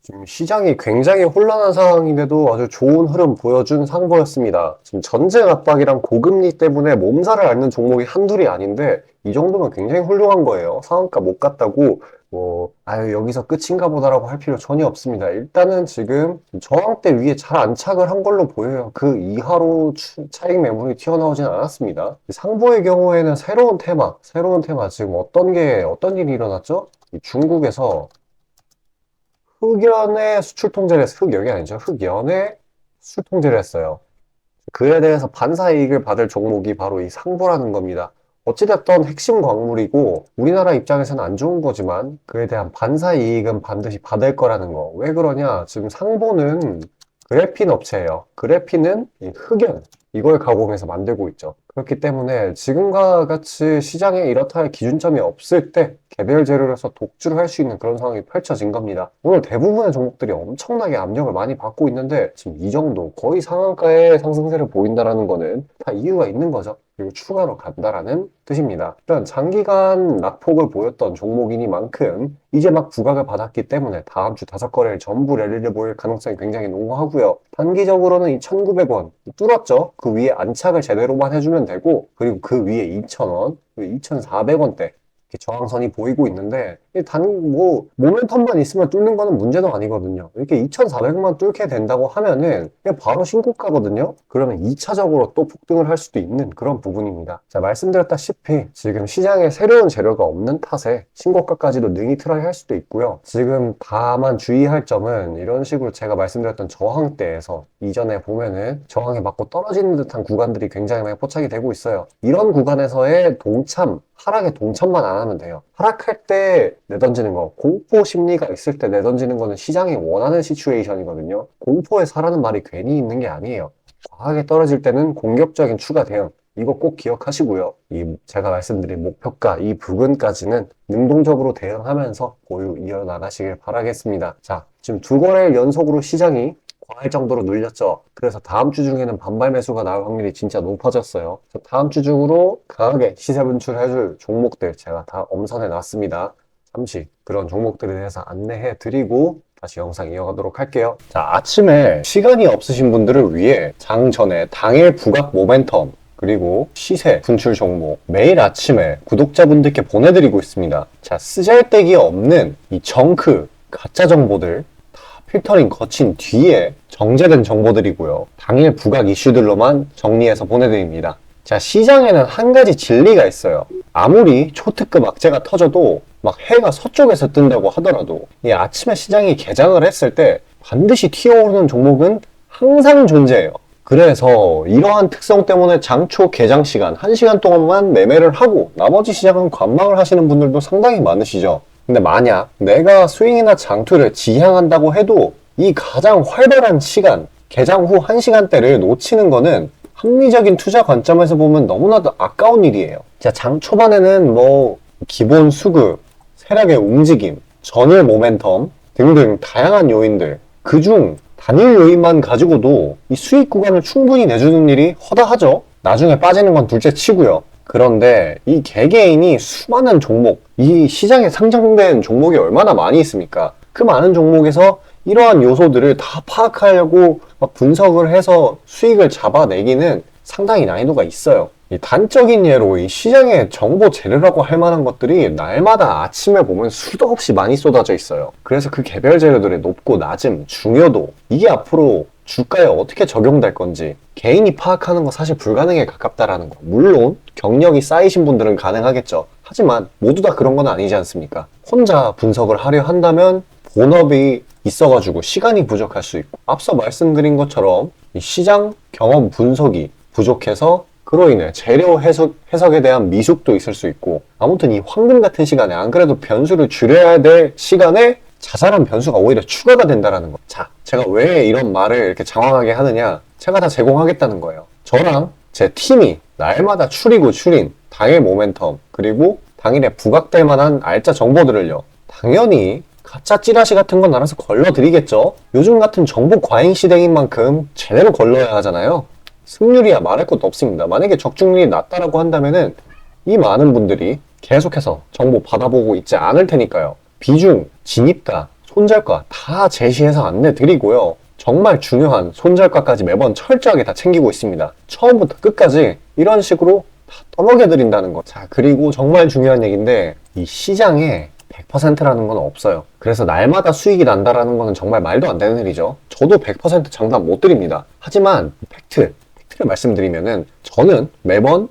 지금 시장이 굉장히 혼란한 상황인데도 아주 좋은 흐름 보여준 상보였습니다. 지금 전쟁 압박이랑 고금리 때문에 몸살을 앓는 종목이 한둘이 아닌데 이 정도면 굉장히 훌륭한 거예요. 상한가 못 갔다고 아유 여기서 끝인가 보다라고 할 필요 전혀 없습니다. 일단은 지금 저항대 위에 잘 안착을 한 걸로 보여요. 그 이하로 차익 매물이 튀어나오진 않았습니다. 상보의 경우에는 새로운 테마 지금 어떤 일이 일어났죠? 중국에서 흑연의 수출 통제를 흑연이 아니죠. 흑연의 수출 통제를 했어요. 그에 대해서 반사 이익을 받을 종목이 바로 이 상보라는 겁니다. 어찌됐든 핵심 광물이고 우리나라 입장에서는 안 좋은 거지만 그에 대한 반사 이익은 반드시 받을 거라는 거. 왜 그러냐? 지금 상보는 그래핀 업체예요. 그래핀은 이 흑연 이걸 가공해서 만들고 있죠. 그렇기 때문에 지금과 같이 시장에 이렇다 할 기준점이 없을 때 개별 재료로서 독주를 할 수 있는 그런 상황이 펼쳐진 겁니다. 오늘 대부분의 종목들이 엄청나게 압력을 많이 받고 있는데 지금 이 정도 거의 상한가의 상승세를 보인다라는 거는 다 이유가 있는 거죠. 그리고 추가로 간다라는 뜻입니다. 일단 장기간 낙폭을 보였던 종목이니만큼 이제 막 부각을 받았기 때문에 다음 주 5거래일 전부 랠리를 보일 가능성이 굉장히 농후하고요. 단기적으로는 이 1,900원 뚫었죠. 그 위에 안착을 제대로만 해주면 되고 그리고 그 위에 2,000원, 2,400원대 저항선이 보이고 있는데 모멘텀만 있으면 뚫는 거는 문제도 아니거든요. 이렇게 2,400만 뚫게 된다고 하면은 그냥 바로 신고가거든요. 그러면 2차적으로 또 폭등을 할 수도 있는 그런 부분입니다. 자, 말씀드렸다시피 지금 시장에 새로운 재료가 없는 탓에 신고가까지도 능히 트라이 할 수도 있고요. 지금 다만 주의할 점은 이런 식으로 제가 말씀드렸던 저항대에서 이전에 보면은 저항에 맞고 떨어지는 듯한 구간들이 굉장히 많이 포착이 되고 있어요. 이런 구간에서의 하락에 동참만 안 하면 돼요. 하락할 때 내던지는 거, 공포 심리가 있을 때 내던지는 거는 시장이 원하는 시츄에이션이거든요. 공포에 사라는 말이 괜히 있는 게 아니에요. 과하게 떨어질 때는 공격적인 추가 대응. 이거 꼭 기억하시고요. 제가 말씀드린 목표가 이 부근까지는 능동적으로 대응하면서 보유 이어나가시길 바라겠습니다. 자, 지금 2거래일 연속으로 시장이 과할 정도로 눌렸죠. 그래서 다음 주 중에는 반발 매수가 나올 확률이 진짜 높아졌어요. 다음 주 중으로 강하게 시세 분출해줄 종목들 제가 다 엄선해 놨습니다. 잠시 그런 종목들에 대해서 안내해 드리고 다시 영상 이어가도록 할게요. 자, 아침에 시간이 없으신 분들을 위해 장 전에 당일 부각 모멘텀 그리고 시세 분출 종목 매일 아침에 구독자분들께 보내드리고 있습니다. 자, 쓰잘데기 없는 이 정크 가짜 정보들 필터링 거친 뒤에 정제된 정보들이고요. 당일 부각 이슈들로만 정리해서 보내드립니다. 자, 시장에는 한 가지 진리가 있어요. 아무리 초특급 악재가 터져도 막 해가 서쪽에서 뜬다고 하더라도 이 아침에 시장이 개장을 했을 때 반드시 튀어오르는 종목은 항상 존재해요. 그래서 이러한 특성 때문에 장초 개장 시간 1시간 동안만 매매를 하고 나머지 시장은 관망을 하시는 분들도 상당히 많으시죠. 근데 만약 내가 스윙이나 장투를 지향한다고 해도 이 가장 활발한 시간, 개장 후 1시간대를 놓치는 거는 합리적인 투자 관점에서 보면 너무나도 아까운 일이에요. 자, 장 초반에는 기본 수급, 세력의 움직임, 전일 모멘텀 등등 다양한 요인들, 그중 단일 요인만 가지고도 이 수익 구간을 충분히 내주는 일이 허다하죠. 나중에 빠지는 건 둘째 치고요. 그런데 이 개개인이 수많은 종목, 이 시장에 상장된 종목이 얼마나 많이 있습니까? 그 많은 종목에서 이러한 요소들을 다 파악하려고 막 분석을 해서 수익을 잡아내기는 상당히 난이도가 있어요. 이 단적인 예로 이 시장에 정보 재료라고 할 만한 것들이 날마다 아침에 보면 수도 없이 많이 쏟아져 있어요. 그래서 그 개별 재료들의 높고 낮음, 중요도, 이게 앞으로 주가에 어떻게 적용될 건지 개인이 파악하는 거 사실 불가능에 가깝다라는 거. 물론 경력이 쌓이신 분들은 가능하겠죠. 하지만 모두 다 그런 건 아니지 않습니까? 혼자 분석을 하려 한다면 본업이 있어가지고 시간이 부족할 수 있고, 앞서 말씀드린 것처럼 이 시장 경험 분석이 부족해서 그로 인해 재료 해석에 대한 미숙도 있을 수 있고, 아무튼 이 황금 같은 시간에 안 그래도 변수를 줄여야 될 시간에 자잘한 변수가 오히려 추가가 된다라는 거. 자, 제가 왜 이런 말을 이렇게 장황하게 하느냐? 제가 다 제공하겠다는 거예요. 저랑 제 팀이 날마다 추린 당일 모멘텀 그리고 당일에 부각될 만한 알짜 정보들을요, 당연히 가짜 찌라시 같은 건 알아서 걸러드리겠죠. 요즘 같은 정보 과잉 시대인 만큼 제대로 걸러야 하잖아요. 승률이야 말할 것도 없습니다. 만약에 적중률이 낮다라고 한다면은 이 많은 분들이 계속해서 정보 받아보고 있지 않을 테니까요. 비중, 진입가, 손절가 다 제시해서 안내 드리고요. 정말 중요한 손절가까지 매번 철저하게 다 챙기고 있습니다. 처음부터 끝까지 이런 식으로 다 떠먹여 드린다는 거. 자, 그리고 정말 중요한 얘기인데 이 시장에 100%라는 건 없어요. 그래서 날마다 수익이 난다라는 거는 정말 말도 안 되는 일이죠. 저도 100% 장담 못 드립니다. 하지만 팩트를 말씀드리면은 저는 매번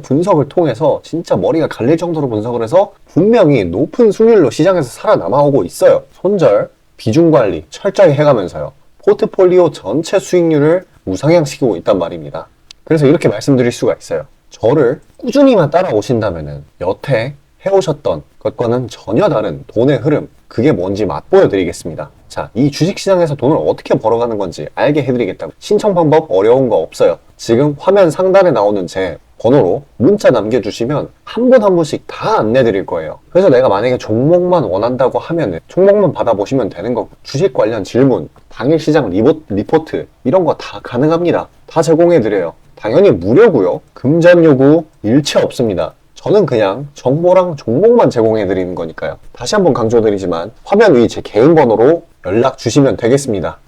분석을 통해서 진짜 머리가 갈릴 정도로 분석을 해서 분명히 높은 수익률로 시장에서 살아남아오고 있어요. 손절, 비중 관리 철저히 해가면서요. 포트폴리오 전체 수익률을 우상향시키고 있단 말입니다. 그래서 이렇게 말씀드릴 수가 있어요. 저를 꾸준히만 따라오신다면은 여태 해오셨던 것과는 전혀 다른 돈의 흐름, 그게 뭔지 맛보여 드리겠습니다. 자, 이 주식시장에서 돈을 어떻게 벌어가는 건지 알게 해드리겠다고. 신청 방법 어려운 거 없어요. 지금 화면 상단에 나오는 제 번호로 문자 남겨주시면 한 분 한 분씩 다 안내드릴 거예요. 그래서 내가 만약에 종목만 원한다고 하면은 종목만 받아보시면 되는 거고, 주식 관련 질문, 당일 시장 리포트 이런 거 다 가능합니다. 다 제공해드려요. 당연히 무료고요. 금전 요구 일체 없습니다. 저는 그냥 정보랑 종목만 제공해 드리는 거니까요. 다시 한번 강조드리지만 화면 위 제 개인 번호로 연락 주시면 되겠습니다.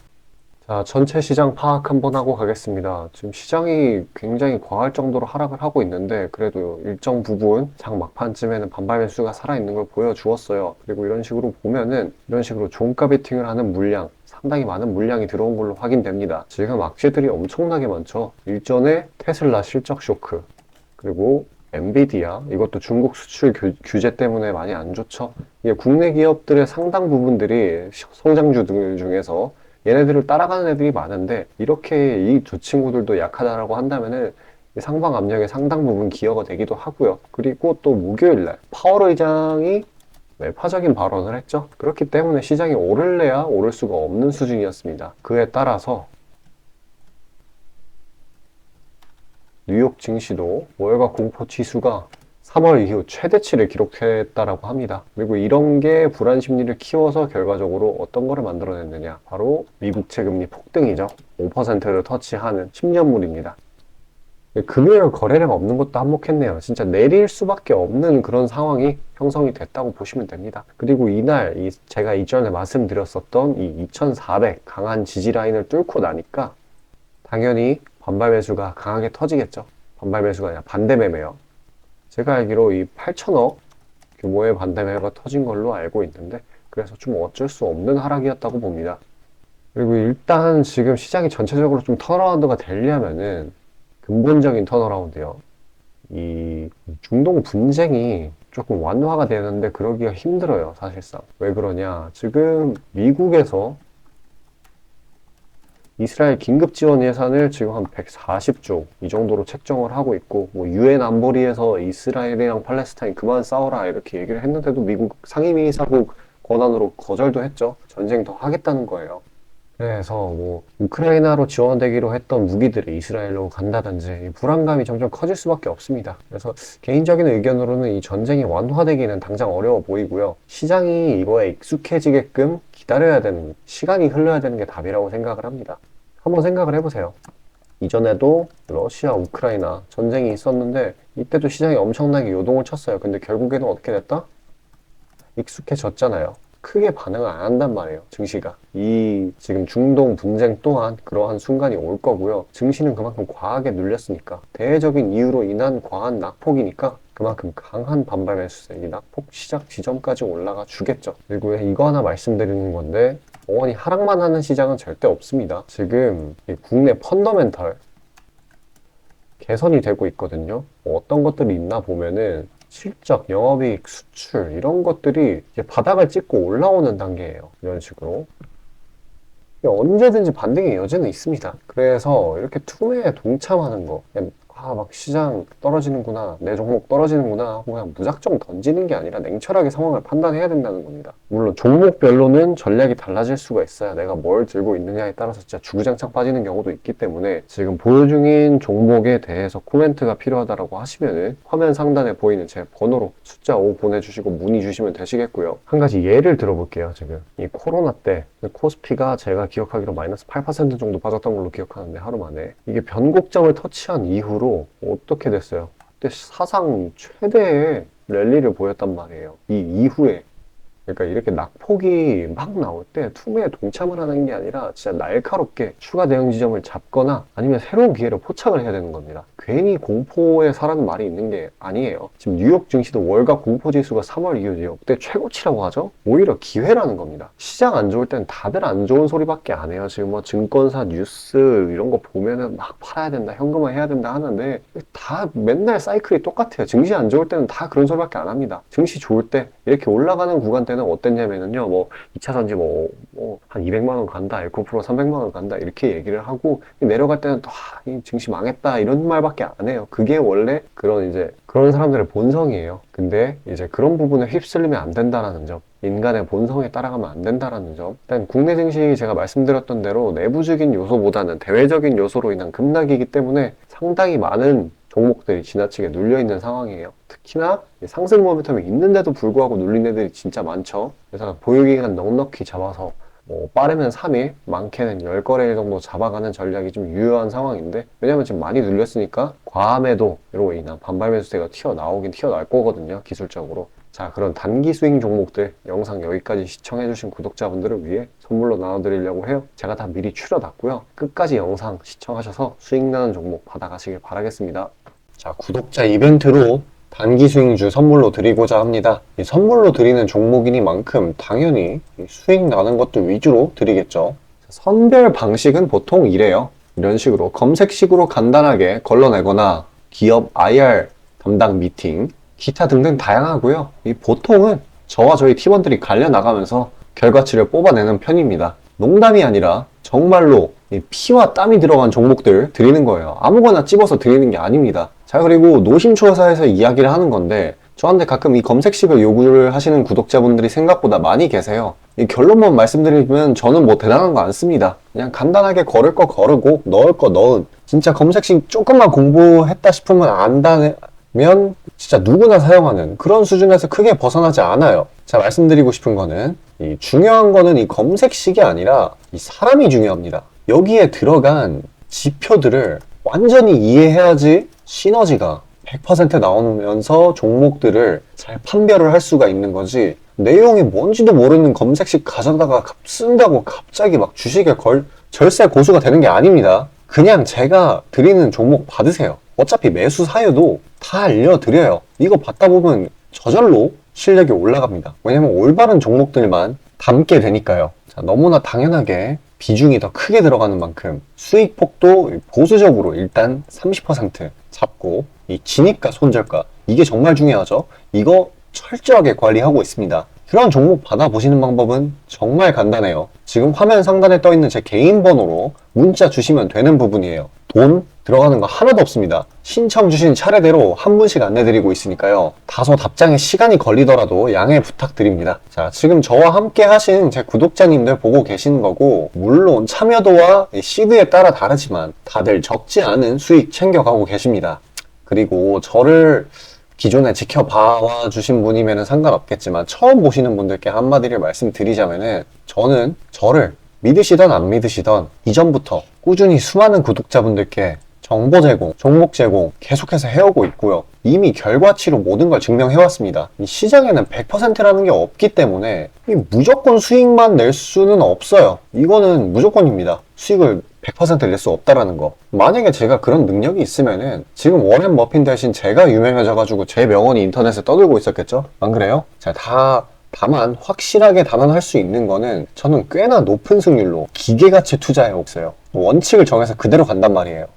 자, 전체 시장 파악 한번 하고 가겠습니다. 지금 시장이 굉장히 과할 정도로 하락을 하고 있는데 그래도 일정 부분 장 막판쯤에는 반발 매수가 살아있는 걸 보여주었어요. 그리고 이런 식으로 보면은 이런 식으로 종가 베팅을 하는 물량, 상당히 많은 물량이 들어온 걸로 확인됩니다. 지금 악재들이 엄청나게 많죠. 일전에 테슬라 실적 쇼크, 그리고 엔비디아, 이것도 중국 수출 규제 때문에 많이 안 좋죠. 이게 국내 기업들의 상당 부분들이 성장주들 중에서 얘네들을 따라가는 애들이 많은데 이렇게 이 두 친구들도 약하다라고 한다면은 상방 압력의 상당 부분 기여가 되기도 하고요. 그리고 또 목요일날 파월 의장이 매파적인 발언을 했죠. 그렇기 때문에 시장이 오를래야 오를 수가 없는 수준이었습니다. 그에 따라서 뉴욕 증시도 월가 공포 지수가 3월 이후 최대치를 기록했다라고 합니다. 그리고 이런 게 불안 심리를 키워서 결과적으로 어떤 거를 만들어냈느냐, 바로 미국 채금리 폭등이죠. 5%를 터치하는 10년물입니다. 금요일 거래량 없는 것도 한몫했네요. 진짜 내릴 수밖에 없는 그런 상황이 형성이 됐다고 보시면 됩니다. 그리고 이날 제가 이전에 말씀드렸었던 이 2400 강한 지지 라인을 뚫고 나니까 당연히 반발 매수가 강하게 터지겠죠. 반발 매수가 아니라 반대 매매요. 제가 알기로 이 8천억 규모의 반대 매매가 터진 걸로 알고 있는데, 그래서 좀 어쩔 수 없는 하락이었다고 봅니다. 그리고 일단 지금 시장이 전체적으로 좀 턴어라운드가 되려면은 근본적인 턴어라운드요. 이 중동 분쟁이 조금 완화가 되는데 그러기가 힘들어요, 사실상. 왜 그러냐? 지금 미국에서 이스라엘 긴급 지원 예산을 지금 한 140조 이 정도로 책정을 하고 있고, 뭐 유엔 안보리에서 이스라엘이랑 팔레스타인 그만 싸워라 이렇게 얘기를 했는데도 미국 상임이사국 권한으로 거절도 했죠. 전쟁 더 하겠다는 거예요. 그래서 뭐 우크라이나로 지원되기로 했던 무기들이 이스라엘로 간다든지 불안감이 점점 커질 수밖에 없습니다. 그래서 개인적인 의견으로는 이 전쟁이 완화되기는 당장 어려워 보이고요. 시장이 이거에 익숙해지게끔 기다려야 되는, 시간이 흘러야 되는 게 답이라고 생각을 합니다. 한번 생각을 해보세요. 이전에도 러시아, 우크라이나 전쟁이 있었는데 이때도 시장이 엄청나게 요동을 쳤어요. 근데 결국에는 어떻게 됐다? 익숙해졌잖아요. 크게 반응을 안 한단 말이에요, 증시가. 이 지금 중동 분쟁 또한 그러한 순간이 올 거고요. 증시는 그만큼 과하게 눌렸으니까, 대외적인 이유로 인한 과한 낙폭이니까 그만큼 강한 반발 매수세, 이 낙폭 시작 지점까지 올라가 주겠죠. 그리고 이거 하나 말씀드리는 건데, 영원히 하락만 하는 시장은 절대 없습니다. 지금 이 국내 펀더멘털 개선이 되고 있거든요. 어떤 것들이 있나 보면은 실적, 영업이익, 수출 이런 것들이 이제 바닥을 찍고 올라오는 단계예요. 이런 식으로 언제든지 반등의 여지는 있습니다. 그래서 이렇게 투매에 동참하는 거, 그냥 막 시장 떨어지는구나, 내 종목 떨어지는구나 하고 그냥 무작정 던지는 게 아니라 냉철하게 상황을 판단해야 된다는 겁니다. 물론 종목별로는 전략이 달라질 수가 있어요. 내가 뭘 들고 있느냐에 따라서 진짜 주구장창 빠지는 경우도 있기 때문에, 지금 보유 중인 종목에 대해서 코멘트가 필요하다고 하시면은 화면 상단에 보이는 제 번호로 숫자 5 보내주시고 문의 주시면 되시겠고요. 한 가지 예를 들어볼게요. 지금 이 코로나 때 코스피가 제가 기억하기로 마이너스 8% 정도 빠졌던 걸로 기억하는데, 하루 만에 이게 변곡점을 터치한 이후로 어떻게 됐어요? 그때 사상 최대의 랠리를 보였단 말이에요. 이 이후에 그러니까 이렇게 낙폭이 막 나올 때 투매에 동참을 하는 게 아니라 진짜 날카롭게 추가 대응 지점을 잡거나 아니면 새로운 기회를 포착을 해야 되는 겁니다. 괜히 공포에 사라는 말이 있는 게 아니에요. 지금 뉴욕 증시도 월가 공포 지수가 3월 이후 역대 최고치라고 하죠. 오히려 기회라는 겁니다. 시장 안 좋을 땐 다들 안 좋은 소리밖에 안 해요. 지금 뭐 증권사 뉴스 이런 거 보면은 막 팔아야 된다, 현금화 해야 된다 하는데 다 맨날 사이클이 똑같아요. 증시 안 좋을 때는 다 그런 소리밖에 안 합니다. 증시 좋을 때 이렇게 올라가는 구간 때는 어땠냐면요. 뭐 2차 전지 한 200만 원 간다, 에코프로 300만 원 간다 이렇게 얘기를 하고 내려갈 때는 또 이 증시 망했다 이런 말밖에 안 해요. 그게 원래 그런 사람들의 본성이에요. 근데 이제 그런 부분에 휩쓸리면 안 된다라는 점, 인간의 본성에 따라가면 안 된다라는 점. 일단 국내 증시 제가 말씀드렸던 대로 내부적인 요소보다는 대외적인 요소로 인한 급락이기 때문에 상당히 많은 종목들이 지나치게 눌려있는 상황이에요. 특히나 상승 모멘텀이 있는데도 불구하고 눌린 애들이 진짜 많죠. 그래서 보유기간 넉넉히 잡아서 빠르면 3일, 많게는 10거래일 정도 잡아가는 전략이 좀 유효한 상황인데, 왜냐면 지금 많이 눌렸으니까 과매도로 인한 반발 매수세가 튀어나오긴 튀어나올 거거든요, 기술적으로. 자, 그런 단기 스윙 종목들 영상 여기까지 시청해주신 구독자분들을 위해 선물로 나눠드리려고 해요. 제가 다 미리 추려놨고요. 끝까지 영상 시청하셔서 수익 나는 종목 받아가시길 바라겠습니다. 자, 구독자 이벤트로 단기 수익주 선물로 드리고자 합니다. 이 선물로 드리는 종목이니만큼 당연히 수익 나는 것도 위주로 드리겠죠. 선별 방식은 보통 이래요. 이런 식으로 검색식으로 간단하게 걸러내거나 기업 IR 담당 미팅, 기타 등등 다양하고요. 이 보통은 저와 저희 팀원들이 갈려 나가면서 결과치를 뽑아내는 편입니다. 농담이 아니라 정말로 피와 땀이 들어간 종목들 드리는 거예요. 아무거나 찝어서 드리는 게 아닙니다. 자, 그리고 노심초사에서 이야기를 하는 건데 저한테 가끔 이 검색식을 요구를 하시는 구독자분들이 생각보다 많이 계세요. 이 결론만 말씀드리면 저는 뭐 대단한 거 안 씁니다. 그냥 간단하게 걸을 거 거르고 넣을 거 넣은, 진짜 검색식 조금만 공부했다 싶으면 안다면 진짜 누구나 사용하는 그런 수준에서 크게 벗어나지 않아요. 자, 말씀드리고 싶은 거는 중요한 거는 이 검색식이 아니라 이 사람이 중요합니다. 여기에 들어간 지표들을 완전히 이해해야지 시너지가 100% 나오면서 종목들을 잘 판별을 할 수가 있는 거지, 내용이 뭔지도 모르는 검색식 가져다가 쓴다고 갑자기 막 주식에 절세 고수가 되는 게 아닙니다. 그냥 제가 드리는 종목 받으세요. 어차피 매수 사유도 다 알려드려요. 이거 받다 보면 저절로 실력이 올라갑니다. 왜냐면 올바른 종목들만 담게 되니까요. 자, 너무나 당연하게 비중이 더 크게 들어가는 만큼 수익폭도 보수적으로 일단 30% 잡고, 이 진입가 손절가 이게 정말 중요하죠. 이거 철저하게 관리하고 있습니다. 그런 종목 받아보시는 방법은 정말 간단해요. 지금 화면 상단에 떠있는 제 개인 번호로 문자 주시면 되는 부분이에요. 돈 들어가는 거 하나도 없습니다. 신청 주신 차례대로 한 분씩 안내드리고 있으니까요. 다소 답장에 시간이 걸리더라도 양해 부탁드립니다. 자, 지금 저와 함께 하신 제 구독자님들 보고 계시는 거고, 물론 참여도와 시드에 따라 다르지만 다들 적지 않은 수익 챙겨가고 계십니다. 그리고 저를 기존에 지켜봐 주신 분이면 상관없겠지만 처음 보시는 분들께 한마디를 말씀드리자면은, 저는 저를 믿으시던 안 믿으시던 이전부터 꾸준히 수많은 구독자분들께 정보 제공, 종목 제공 계속해서 해오고 있고요. 이미 결과치로 모든 걸 증명해왔습니다. 이 시장에는 100%라는 게 없기 때문에 무조건 수익만 낼 수는 없어요. 이거는 무조건입니다. 수익을 100% 낼 수 없다라는 거. 만약에 제가 그런 능력이 있으면은 지금 워렌 버핏 대신 제가 유명해져가지고 제 명언이 인터넷에 떠들고 있었겠죠? 안 그래요? 자, 다만 확실하게 단언할 수 있는 거는 저는 꽤나 높은 승률로 기계가치 투자해 왔어요. 원칙을 정해서 그대로 간단 말이에요.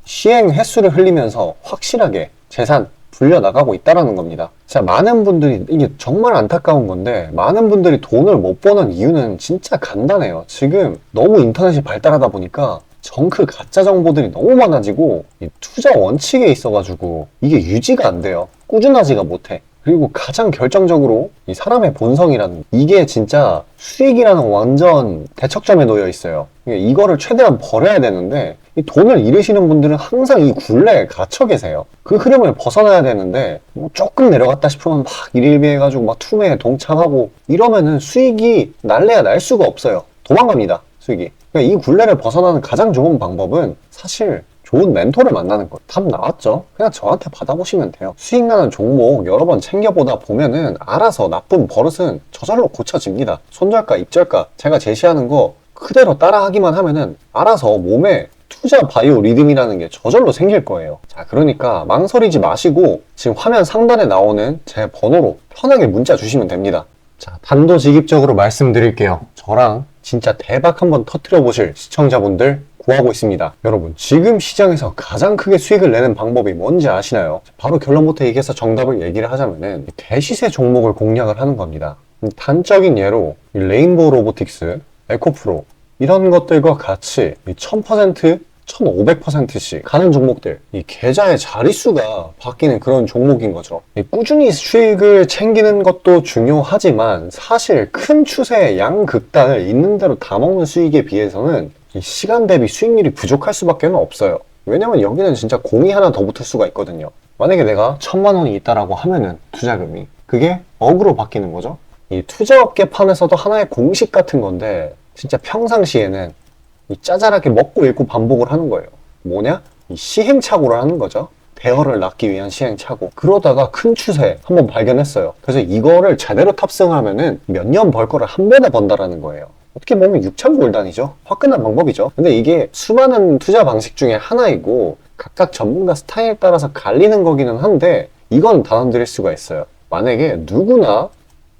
시행 횟수를 흘리면서 확실하게 재산 불려나가고 있다는 겁니다. 자, 많은 분들이, 이게 정말 안타까운 건데, 많은 분들이 돈을 못 버는 이유는 진짜 간단해요. 지금 너무 인터넷이 발달하다 보니까 정크 가짜 정보들이 너무 많아지고 이 투자 원칙에 있어가지고 이게 유지가 안 돼요. 꾸준하지가 못해. 그리고 가장 결정적으로 이 사람의 본성이라는, 이게 진짜 수익이라는 완전 대척점에 놓여 있어요. 이거를 최대한 버려야 되는데, 이 돈을 잃으시는 분들은 항상 이 굴레에 갇혀 계세요. 그 흐름을 벗어나야 되는데 뭐 조금 내려갔다 싶으면 막 일일비해가지고 막 투매에 동참하고 이러면은 수익이 날래야 날 수가 없어요. 도망갑니다, 수익이. 그러니까 이 굴레를 벗어나는 가장 좋은 방법은 사실 좋은 멘토를 만나는 거. 답 나왔죠? 그냥 저한테 받아보시면 돼요. 수익 나는 종목 여러 번 챙겨보다 보면은 알아서 나쁜 버릇은 저절로 고쳐집니다. 손절가, 입절가 제가 제시하는 거 그대로 따라하기만 하면은 알아서 몸에 투자 바이오 리듬이라는 게 저절로 생길 거예요. 자, 그러니까 망설이지 마시고 지금 화면 상단에 나오는 제 번호로 편하게 문자 주시면 됩니다. 자, 단도직입적으로 말씀드릴게요. 저랑 진짜 대박 한번 터뜨려 보실 시청자분들 구하고 있습니다. 여러분, 지금 시장에서 가장 크게 수익을 내는 방법이 뭔지 아시나요? 바로 결론부터 얘기해서 정답을 얘기를 하자면은 대시세 종목을 공략을 하는 겁니다. 단적인 예로 레인보우 로보틱스, 에코프로 이런 것들과 같이 1000%, 1500%씩 가는 종목들, 이 계좌의 자릿수가 바뀌는 그런 종목인 거죠. 꾸준히 수익을 챙기는 것도 중요하지만 사실 큰 추세의 양극단을 있는 대로 다 먹는 수익에 비해서는 이 시간 대비 수익률이 부족할 수밖에 없어요. 왜냐면 여기는 진짜 공이 하나 더 붙을 수가 있거든요. 만약에 내가 1000만 원이 있다라고 하면은 투자금이 그게 억으로 바뀌는 거죠. 이 투자업계판에서도 하나의 공식 같은 건데 진짜 평상시에는 이 짜잘하게 먹고 읽고 반복을 하는 거예요. 뭐냐? 이 시행착오를 하는 거죠. 대어를 낳기 위한 시행착오. 그러다가 큰 추세 한번 발견했어요. 그래서 이거를 제대로 탑승하면은 몇 년 벌 거를 한 번에 번다라는 거예요. 어떻게 보면 6,000골단이죠. 화끈한 방법이죠. 근데 이게 수많은 투자 방식 중에 하나이고 각각 전문가 스타일에 따라서 갈리는 거기는 한데 이건 단언드릴 수가 있어요. 만약에 누구나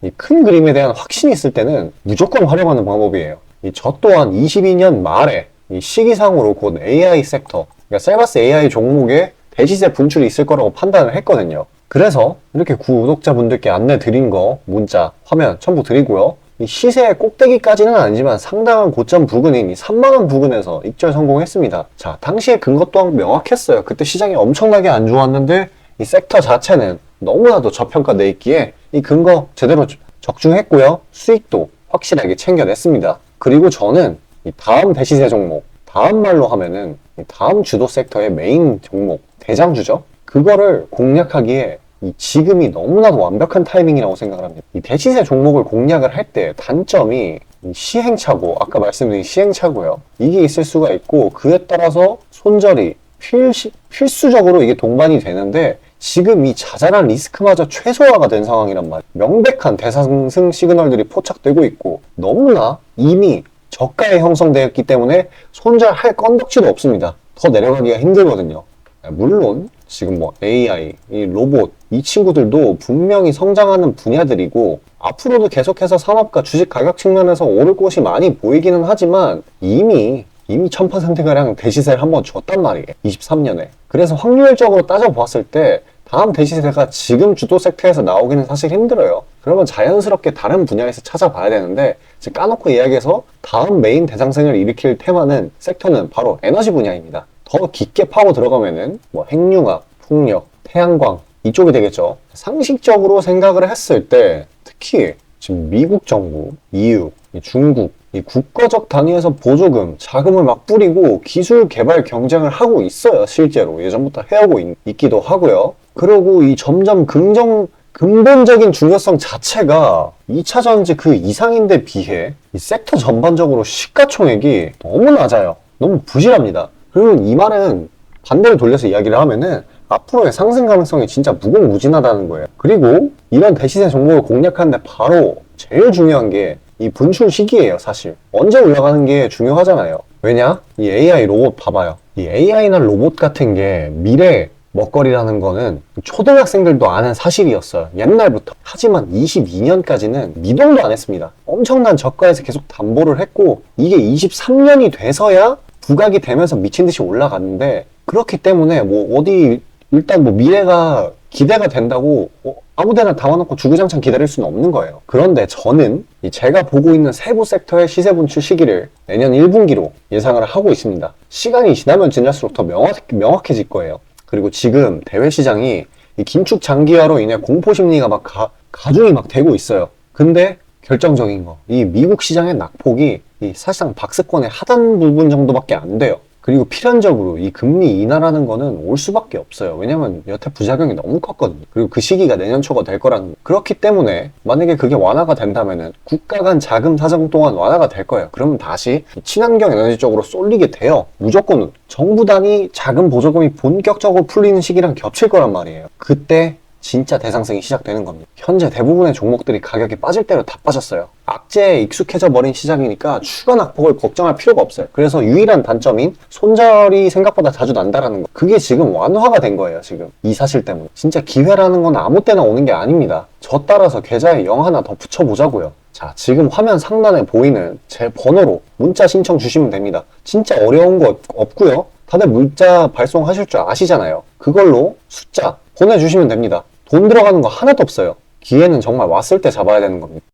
이 큰 그림에 대한 확신이 있을 때는 무조건 활용하는 방법이에요. 저 또한 22년 말에 이 시기상으로 곧 AI 섹터, 그러니까 셀바스 AI 종목에 대시세 분출이 있을 거라고 판단을 했거든요. 그래서 이렇게 구독자분들께 안내 드린 거 문자, 화면 첨부 드리고요. 이 시세의 꼭대기까지는 아니지만 상당한 고점 부근인 이 3만원 부근에서 입절 성공했습니다. 자, 당시에 근거 또한 명확했어요. 그때 시장이 엄청나게 안 좋았는데 이 섹터 자체는 너무나도 저평가돼 있기에 이 근거 제대로 적중했고요. 수익도 확실하게 챙겨냈습니다. 그리고 저는 이 다음 대시세 종목, 다음 말로 하면은 다음 주도 섹터의 메인 종목, 대장주죠. 그거를 공략하기에 이 지금이 너무나도 완벽한 타이밍이라고 생각을 합니다. 이 대시세 종목을 공략을 할 때 단점이 이 시행착오, 아까 말씀드린 시행착오요. 이게 있을 수가 있고 그에 따라서 손절이 필수적으로 이게 동반이 되는데 지금 이 자잘한 리스크마저 최소화가 된 상황이란 말이에요. 명백한 대상승 시그널들이 포착되고 있고 너무나 이미 저가에 형성되었기 때문에 손절할 건덕지도 없습니다. 더 내려가기가 힘들거든요. 물론 지금 뭐 AI, 이 로봇 이 친구들도 분명히 성장하는 분야들이고 앞으로도 계속해서 산업과 주식 가격 측면에서 오를 곳이 많이 보이기는 하지만 이미 1000%가량 대시세를 한번 줬단 말이에요. 23년에. 그래서 확률적으로 따져보았을 때 다음 대시세가 지금 주도 섹터에서 나오기는 사실 힘들어요. 그러면 자연스럽게 다른 분야에서 찾아봐야 되는데 지금 까놓고 이야기해서 다음 메인 대상승을 일으킬 테마는 섹터는 바로 에너지 분야입니다. 더 깊게 파고 들어가면은 뭐 핵융합, 풍력, 태양광 이쪽이 되겠죠. 상식적으로 생각을 했을 때 특히 지금 미국 정부, EU, 중국 이 국가적 단위에서 보조금, 자금을 막 뿌리고 기술 개발 경쟁을 하고 있어요. 실제로 예전부터 해오고 있기도 하고요. 그리고 이 점점 근본적인 중요성 자체가 2차 전지 그 이상인데 비해 이 섹터 전반적으로 시가총액이 너무 낮아요. 너무 부실합니다. 그리고 이 말은 반대로 돌려서 이야기를 하면은 앞으로의 상승 가능성이 진짜 무궁무진하다는 거예요. 그리고 이런 대시세 종목을 공략하는데 바로 제일 중요한 게 이 분출 시기예요. 사실 언제 올라가는 게 중요하잖아요. 왜냐? 이 AI 로봇 봐봐요. 이 AI나 로봇 같은 게 미래 먹거리라는 거는 초등학생들도 아는 사실이었어요. 옛날부터. 하지만 22년까지는 미동도 안 했습니다. 엄청난 저가에서 계속 담보를 했고 이게 23년이 돼서야 부각이 되면서 미친 듯이 올라갔는데 그렇기 때문에 뭐 어디 일단 뭐 미래가 기대가 된다고 아무데나 담아놓고 주구장창 기다릴 수는 없는 거예요. 그런데 저는 제가 보고 있는 세부 섹터의 시세 분출 시기를 내년 1분기로 예상을 하고 있습니다. 시간이 지나면 지날수록 더 명확해질 거예요. 그리고 지금 대외 시장이 이 긴축 장기화로 인해 공포 심리가 막 가중이 막 되고 있어요. 근데 결정적인 거, 이 미국 시장의 낙폭이 이 사실상 박스권의 하단 부분 정도밖에 안 돼요. 그리고 필연적으로 이 금리 인하라는 거는 올 수밖에 없어요. 왜냐면 여태 부작용이 너무 컸거든요. 그리고 그 시기가 내년 초가 될 거라는 거. 그렇기 때문에 만약에 그게 완화가 된다면은 국가 간 자금 사정 또한 완화가 될 거예요. 그러면 다시 친환경 에너지 쪽으로 쏠리게 돼요. 무조건 정부 단위 자금 보조금이 본격적으로 풀리는 시기랑 겹칠 거란 말이에요. 그때 진짜 대상승이 시작되는 겁니다. 현재 대부분의 종목들이 가격이 빠질 대로 다 빠졌어요. 악재에 익숙해져 버린 시장이니까 추가 낙폭을 걱정할 필요가 없어요. 그래서 유일한 단점인 손절이 생각보다 자주 난다라는 거. 그게 지금 완화가 된 거예요, 지금. 이 사실 때문에. 진짜 기회라는 건 아무 때나 오는 게 아닙니다. 저 따라서 계좌에 0 하나 더 붙여보자고요. 자, 지금 화면 상단에 보이는 제 번호로 문자 신청 주시면 됩니다. 진짜 어려운 거 없고요. 다들 문자 발송하실 줄 아시잖아요. 그걸로 숫자 보내주시면 됩니다. 돈 들어가는 거 하나도 없어요. 기회는 정말 왔을 때 잡아야 되는 겁니다.